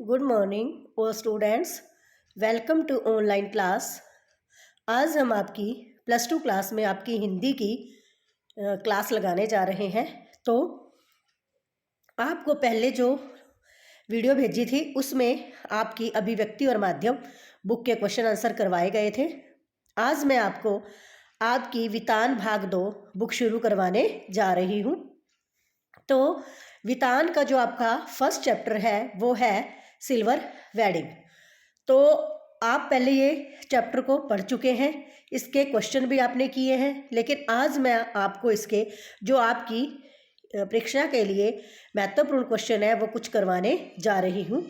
Good morning all students. Welcome to online class. आज हम आपकी +2 क्लास में आपकी हिंदी की क्लास लगाने जा रहे हैं। तो आपको पहले जो वीडियो भेजी थी उसमें आपकी अभिव्यक्ति और माध्यम बुक के क्वेश्चन आंसर करवाए गए थे। आज मैं आपको आपकी वितान भाग 2 बुक शुरू करवाने जा रही हूँ। तो वितान का जो आपका फर्स्ट चैप्टर है वो है सिल्वर वेडिंग। तो आप पहले ये चैप्टर को पढ़ चुके हैं, इसके क्वेश्चन भी आपने किए हैं, लेकिन आज मैं आपको इसके जो आपकी परीक्षा के लिए महत्वपूर्ण क्वेश्चन है वो कुछ करवाने जा रही हूँ।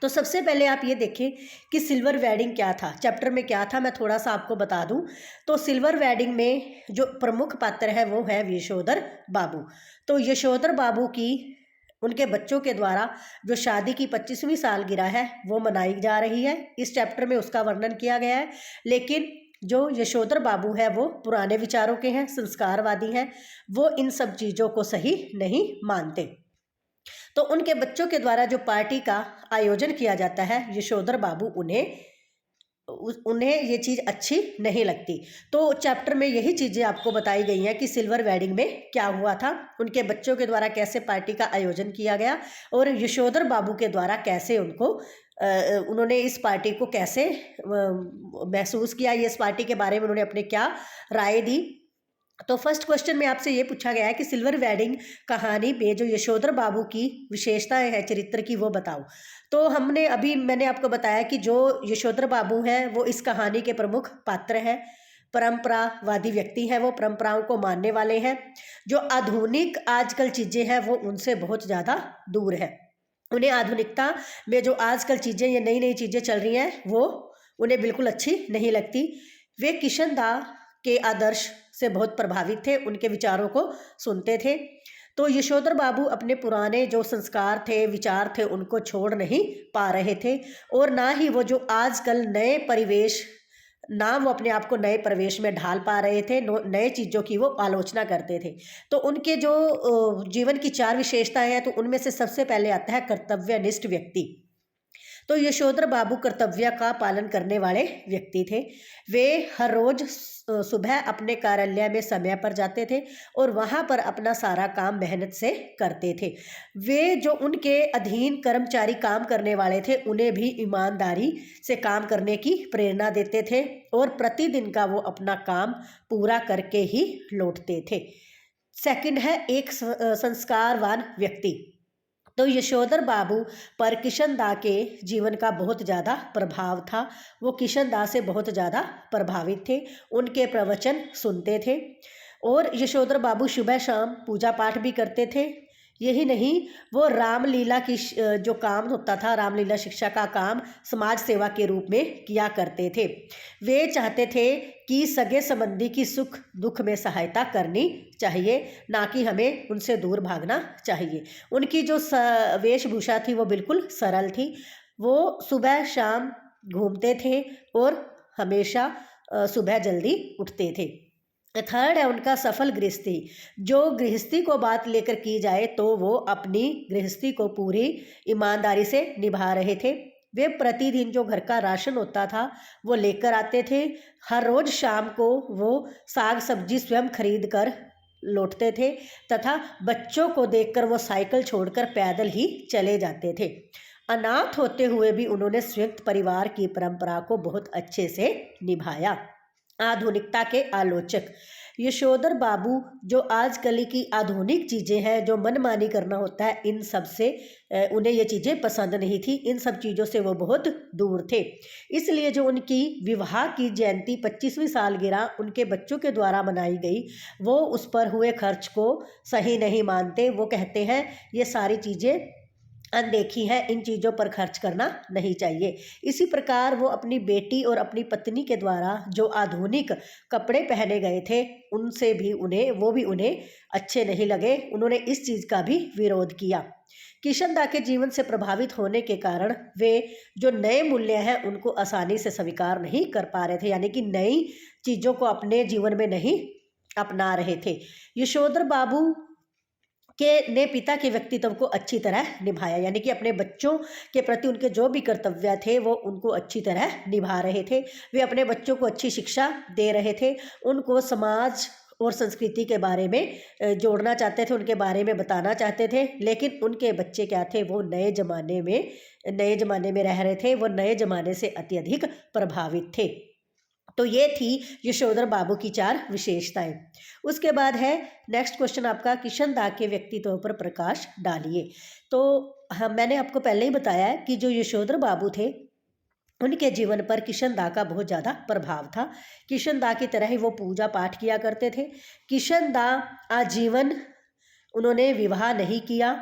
तो सबसे पहले आप ये देखें कि सिल्वर वेडिंग क्या था, चैप्टर में क्या था, मैं थोड़ा सा आपको बता दूं। तो सिल्वर वेडिंग में जो प्रमुख पात्र है वो है यशोधर बाबू। तो यशोधर बाबू की उनके बच्चों के द्वारा जो शादी की 25वीं सालगिरह है वो मनाई जा रही है। इस चैप्टर में उसका वर्णन किया गया है। लेकिन जो यशोधर बाबू है वो पुराने विचारों के हैं, संस्कारवादी हैं, वो इन सब चीज़ों को सही नहीं मानते। तो उनके बच्चों के द्वारा जो पार्टी का आयोजन किया जाता है, यशोधर बाबू उन्हें ये चीज़ अच्छी नहीं लगती। तो चैप्टर में यही चीज़ें आपको बताई गई हैं कि सिल्वर वेडिंग में क्या हुआ था, उनके बच्चों के द्वारा कैसे पार्टी का आयोजन किया गया और यशोधर बाबू के द्वारा कैसे उन्होंने इस पार्टी को कैसे महसूस किया, इस पार्टी के बारे में उन्होंने अपने क्या राय दी। तो फर्स्ट क्वेश्चन में आपसे ये पूछा गया है कि सिल्वर वेडिंग कहानी में जो यशोधर बाबू की विशेषताएं हैं चरित्र की वो बताओ। तो मैंने आपको बताया कि जो यशोधर बाबू हैं वो इस कहानी के प्रमुख पात्र हैं, परंपरावादी व्यक्ति हैं, वो परंपराओं को मानने वाले हैं। जो आधुनिक आजकल चीज़ें हैं वो उनसे बहुत ज़्यादा दूर है। उन्हें आधुनिकता में जो आजकल चीज़ें, ये नई नई चीज़ें चल रही हैं, वो उन्हें बिल्कुल अच्छी नहीं लगती। वे किशन दा के आदर्श से बहुत प्रभावित थे, उनके विचारों को सुनते थे। तो यशोधर बाबू अपने पुराने जो संस्कार थे, विचार थे, उनको छोड़ नहीं पा रहे थे और ना ही वो जो आजकल नए परिवेश, ना वो अपने आप को नए परिवेश में ढाल पा रहे थे, नए चीज़ों की वो आलोचना करते थे। तो उनके जो जीवन की 4 विशेषताएं हैं, तो उनमें से सबसे पहले आता है कर्तव्यनिष्ठ व्यक्ति। तो यशोधर बाबू कर्तव्य का पालन करने वाले व्यक्ति थे। वे हर रोज सुबह अपने कार्यालय में समय पर जाते थे और वहाँ पर अपना सारा काम मेहनत से करते थे। वे जो उनके अधीन कर्मचारी काम करने वाले थे उन्हें भी ईमानदारी से काम करने की प्रेरणा देते थे और प्रतिदिन का वो अपना काम पूरा करके ही लौटते थे। सेकंड है एक संस्कारवान व्यक्ति। तो यशोधर बाबू पर किशन दा के जीवन का बहुत ज़्यादा प्रभाव था। वो किशन दा से बहुत ज़्यादा प्रभावित थे, उनके प्रवचन सुनते थे और यशोधर बाबू सुबह शाम पूजा पाठ भी करते थे। यही नहीं, वो रामलीला की जो काम होता था, रामलीला शिक्षा का काम समाज सेवा के रूप में किया करते थे। वे चाहते थे कि सगे संबंधी की सुख दुख में सहायता करनी चाहिए, ना कि हमें उनसे दूर भागना चाहिए। उनकी जो वेशभूषा थी वो बिल्कुल सरल थी। वो सुबह शाम घूमते थे और हमेशा सुबह जल्दी उठते थे। थर्ड है उनका सफल गृहस्थी। जो गृहस्थी को बात लेकर की जाए तो वो अपनी गृहस्थी को पूरी ईमानदारी से निभा रहे थे। वे प्रतिदिन जो घर का राशन होता था वो लेकर आते थे। हर रोज शाम को वो साग सब्जी स्वयं खरीद कर लौटते थे तथा बच्चों को देखकर वो साइकिल छोड़कर पैदल ही चले जाते थे। अनाथ होते हुए भी उन्होंने संयुक्त परिवार की परंपरा को बहुत अच्छे से निभाया। आधुनिकता के आलोचक। यशोधर बाबू जो आजकल की आधुनिक चीज़ें हैं, जो मनमानी करना होता है, इन सब से उन्हें ये चीज़ें पसंद नहीं थी। इन सब चीज़ों से वो बहुत दूर थे। इसलिए जो उनकी विवाह की जयंती 25वीं सालगिरह उनके बच्चों के द्वारा मनाई गई, वो उस पर हुए खर्च को सही नहीं मानते। वो कहते हैं ये सारी चीज़ें अनदेखी है, इन चीज़ों पर खर्च करना नहीं चाहिए। इसी प्रकार वो अपनी बेटी और अपनी पत्नी के द्वारा जो आधुनिक कपड़े पहने गए थे उनसे भी उन्हें अच्छे नहीं लगे। उन्होंने इस चीज़ का भी विरोध किया। किशन दा के जीवन से प्रभावित होने के कारण वे जो नए मूल्य हैं उनको आसानी से स्वीकार नहीं कर पा रहे थे, यानी कि नई चीज़ों को अपने जीवन में नहीं अपना रहे थे। यशोधर बाबू के ने पिता के व्यक्तित्व को अच्छी तरह निभाया, यानी कि अपने बच्चों के प्रति उनके जो भी कर्तव्य थे वो उनको अच्छी तरह निभा रहे थे। वे अपने बच्चों को अच्छी शिक्षा दे रहे थे, उनको समाज और संस्कृति के बारे में जोड़ना चाहते थे, उनके बारे में बताना चाहते थे। लेकिन उनके बच्चे क्या थे, वो नए ज़माने में रह रहे थे, वो नए ज़माने से अत्यधिक प्रभावित थे। तो ये थी यशोधर बाबू की 4 विशेषताएं। उसके बाद है नेक्स्ट क्वेश्चन आपका, किशन दा के व्यक्तित्व पर प्रकाश डालिए। तो मैंने आपको पहले ही बताया है कि जो यशोधर बाबू थे उनके जीवन पर किशन दा का बहुत ज़्यादा प्रभाव था। किशन दा की तरह ही वो पूजा पाठ किया करते थे। किशन दा आजीवन उन्होंने विवाह नहीं किया,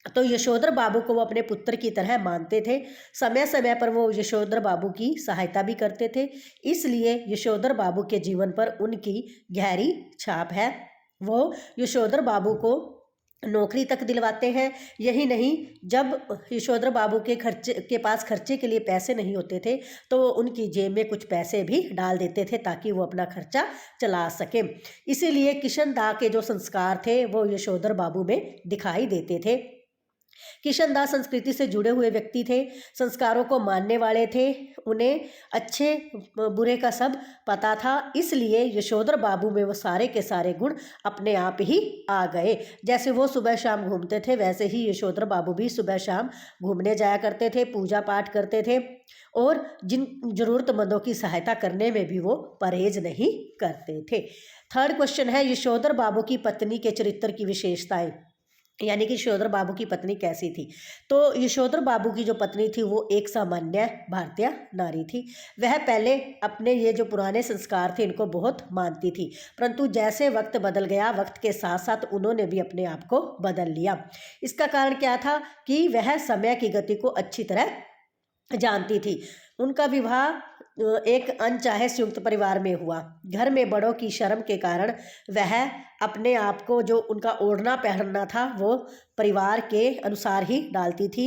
तो यशोधर बाबू को वो अपने पुत्र की तरह मानते थे। समय समय पर वो यशोधर बाबू की सहायता भी करते थे, इसलिए यशोधर बाबू के जीवन पर उनकी गहरी छाप है। वो यशोधर बाबू को नौकरी तक दिलवाते हैं। यही नहीं, जब यशोधर बाबू के पास खर्चे के लिए पैसे नहीं होते थे तो वो उनकी जेब में कुछ पैसे भी डाल देते थे ताकि वो अपना खर्चा चला सकें। इसीलिए किशन दा के जो संस्कार थे वो यशोधर बाबू में दिखाई देते थे। किशन दास संस्कृति से जुड़े हुए व्यक्ति थे, संस्कारों को मानने वाले थे, उन्हें अच्छे बुरे का सब पता था, इसलिए यशोधर बाबू में वो सारे के सारे गुण अपने आप ही आ गए। जैसे वो सुबह शाम घूमते थे वैसे ही यशोधर बाबू भी सुबह शाम घूमने जाया करते थे, पूजा पाठ करते थे और जिन जरूरतमंदों की सहायता करने में भी वो परहेज नहीं करते थे। थर्ड क्वेश्चन है, यशोधर बाबू की पत्नी के चरित्र की विशेषताएं, यानी कि यशोधर बाबू की पत्नी कैसी थी। तो यशोधर बाबू की जो पत्नी थी वो एक सामान्य भारतीय नारी थी। वह पहले अपने ये जो पुराने संस्कार थे इनको बहुत मानती थी, परंतु जैसे वक्त बदल गया, वक्त के साथ साथ उन्होंने भी अपने आप को बदल लिया। इसका कारण क्या था कि वह समय की गति को अच्छी तरह जानती थी। उनका विवाह एक अनचाहे संयुक्त परिवार में हुआ। घर में बड़ों की शर्म के कारण वह अपने आप को, जो उनका ओढ़ना पहनना था वो परिवार के अनुसार ही डालती थी।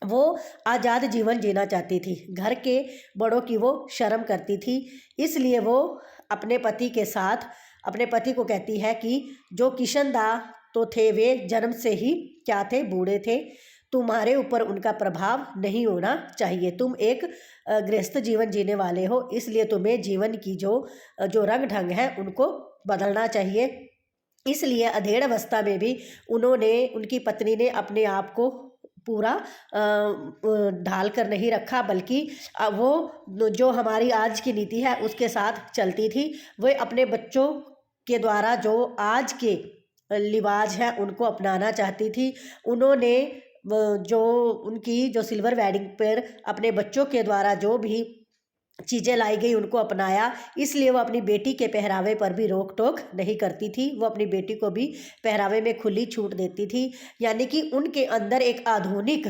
वो आज़ाद जीवन जीना चाहती थी, घर के बड़ों की वो शर्म करती थी, इसलिए वो अपने पति को कहती है कि जो किशन दा तो थे वे जन्म से ही क्या थे, बूढ़े थे, तुम्हारे ऊपर उनका प्रभाव नहीं होना चाहिए। तुम एक गृहस्थ जीवन जीने वाले हो, इसलिए तुम्हें जीवन की जो रंग ढंग है उनको बदलना चाहिए। इसलिए अधेड़ अवस्था में भी उनकी पत्नी ने अपने आप को पूरा ढाल कर नहीं रखा, बल्कि वो जो हमारी आज की नीति है उसके साथ चलती थी। वे अपने बच्चों के द्वारा जो आज के लिवाज है उनको अपनाना चाहती थी। उन्होंने जो सिल्वर वेडिंग पर अपने बच्चों के द्वारा जो भी चीज़ें लाई गई उनको अपनाया, इसलिए वो अपनी बेटी के पहरावे पर भी रोक टोक नहीं करती थी। वो अपनी बेटी को भी पहरावे में खुली छूट देती थी, यानी कि उनके अंदर एक आधुनिक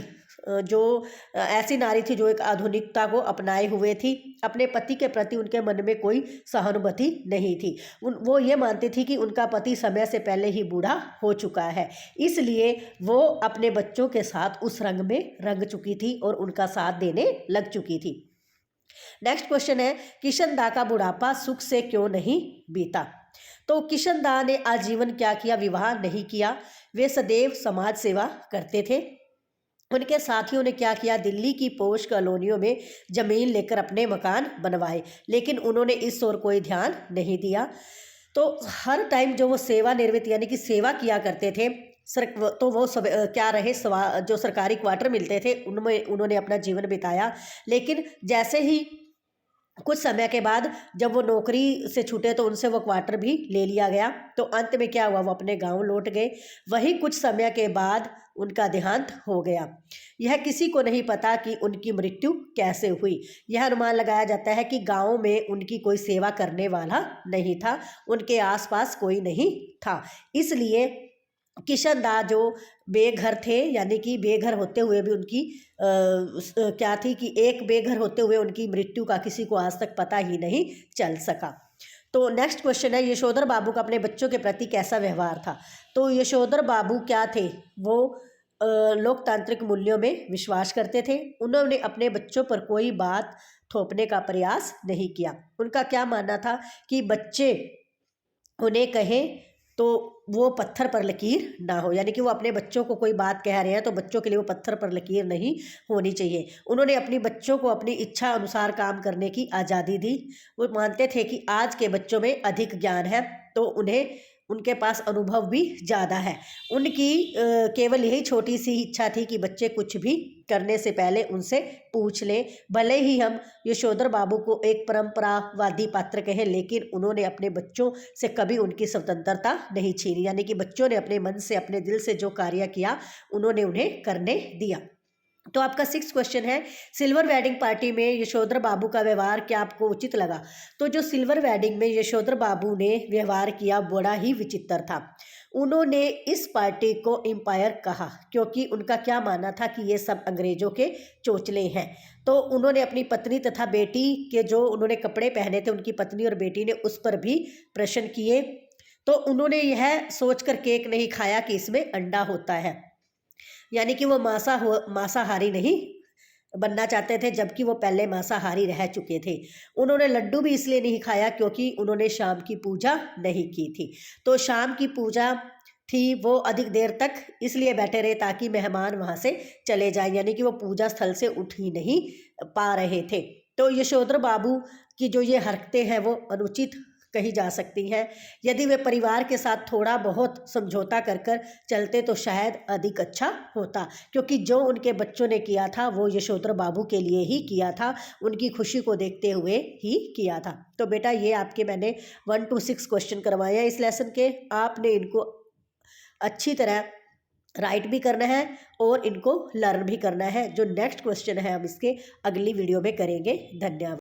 ऐसी नारी थी जो एक आधुनिकता को अपनाए हुए थी। अपने पति के प्रति उनके मन में कोई सहानुभूति नहीं थी। वो ये मानती थी कि उनका पति समय से पहले ही बूढ़ा हो चुका है, इसलिए वो अपने बच्चों के साथ उस रंग में रंग चुकी थी और उनका साथ देने लग चुकी थी। नेक्स्ट क्वेश्चन है, किशन दा का बुढ़ापा सुख से क्यों नहीं बीता। तो किशन दा ने आजीवन क्या किया, विवाह नहीं किया। वे सदैव समाज सेवा करते थे। उनके साथियों ने क्या किया, दिल्ली की पोश कॉलोनियों में जमीन लेकर अपने मकान बनवाए, लेकिन उन्होंने इस ओर कोई ध्यान नहीं दिया। तो हर टाइम जो वो सेवानिवृत्त यानी कि सेवा किया करते थे, तो वो सब क्या रहे, जो सरकारी क्वार्टर मिलते थे उनमें उन्होंने अपना जीवन बिताया। लेकिन जैसे ही कुछ समय के बाद जब वो नौकरी से छूटे तो उनसे वो क्वार्टर भी ले लिया गया। तो अंत में क्या हुआ, वो अपने गांव लौट गए। वही कुछ समय के बाद उनका देहांत हो गया। यह किसी को नहीं पता कि उनकी मृत्यु कैसे हुई। यह अनुमान लगाया जाता है कि गांव में उनकी कोई सेवा करने वाला नहीं था, उनके आसपास कोई नहीं था, इसलिए किशन दा जो बेघर थे, यानी कि बेघर होते हुए भी उनकी क्या थी कि एक बेघर होते हुए उनकी मृत्यु का किसी को आज तक पता ही नहीं चल सका। तो नेक्स्ट क्वेश्चन है, यशोधर बाबू का अपने बच्चों के प्रति कैसा व्यवहार था। तो यशोधर बाबू क्या थे, वो लोकतांत्रिक मूल्यों में विश्वास करते थे। उन्होंने अपने बच्चों पर कोई बात थोपने का प्रयास नहीं किया। उनका क्या मानना था कि बच्चे उन्हें कहें तो वो पत्थर पर लकीर ना हो, यानी कि वो अपने बच्चों को कोई बात कह रहे हैं तो बच्चों के लिए वो पत्थर पर लकीर नहीं होनी चाहिए। उन्होंने अपनी बच्चों को अपनी इच्छा अनुसार काम करने की आज़ादी दी। वो मानते थे कि आज के बच्चों में अधिक ज्ञान है, तो उन्हें उनके पास अनुभव भी ज़्यादा है। उनकी केवल यही छोटी सी इच्छा थी कि बच्चे कुछ भी करने से पहले उनसे पूछ लें। भले ही हम यशोधर बाबू को एक परंपरावादी पात्र कहें, लेकिन उन्होंने अपने बच्चों से कभी उनकी स्वतंत्रता नहीं छीनी, यानी कि बच्चों ने अपने मन से, अपने दिल से जो कार्य किया उन्होंने उन्हें करने दिया। तो आपका 6 क्वेश्चन है, सिल्वर वेडिंग पार्टी में यशोधर बाबू का व्यवहार क्या आपको उचित लगा? तो जो सिल्वर वेडिंग में यशोधर बाबू ने व्यवहार किया बड़ा ही विचित्र था। उन्होंने इस पार्टी को एम्पायर कहा, क्योंकि उनका क्या मानना था कि ये सब अंग्रेजों के चोचले हैं। तो उन्होंने अपनी पत्नी तथा बेटी के जो उन्होंने कपड़े पहने थे, उनकी पत्नी और बेटी ने उस पर भी प्रश्न किए। तो उन्होंने यह सोचकर केक नहीं खाया कि इसमें अंडा होता है, यानी कि वो मांसाहारी नहीं बनना चाहते थे, जबकि वो पहले मांसाहारी रह चुके थे। उन्होंने लड्डू भी इसलिए नहीं खाया क्योंकि उन्होंने शाम की पूजा नहीं की थी। तो शाम की पूजा थी, वो अधिक देर तक इसलिए बैठे रहे ताकि मेहमान वहाँ से चले जाएं, यानी कि वो पूजा स्थल से उठ ही नहीं पा रहे थे। तो यशोधर बाबू की जो ये हरकतें हैं वो अनुचित कही जा सकती हैं। यदि वे परिवार के साथ थोड़ा बहुत समझौता कर कर चलते तो शायद अधिक अच्छा होता, क्योंकि जो उनके बच्चों ने किया था वो यशोधर बाबू के लिए ही किया था, उनकी खुशी को देखते हुए ही किया था। तो बेटा ये आपके मैंने 1 to 6 क्वेश्चन करवाए हैं इस लेसन के। आपने इनको अच्छी तरह राइट भी करना है और इनको लर्न भी करना है। जो नेक्स्ट क्वेश्चन है हम इसके अगली वीडियो में करेंगे। धन्यवाद।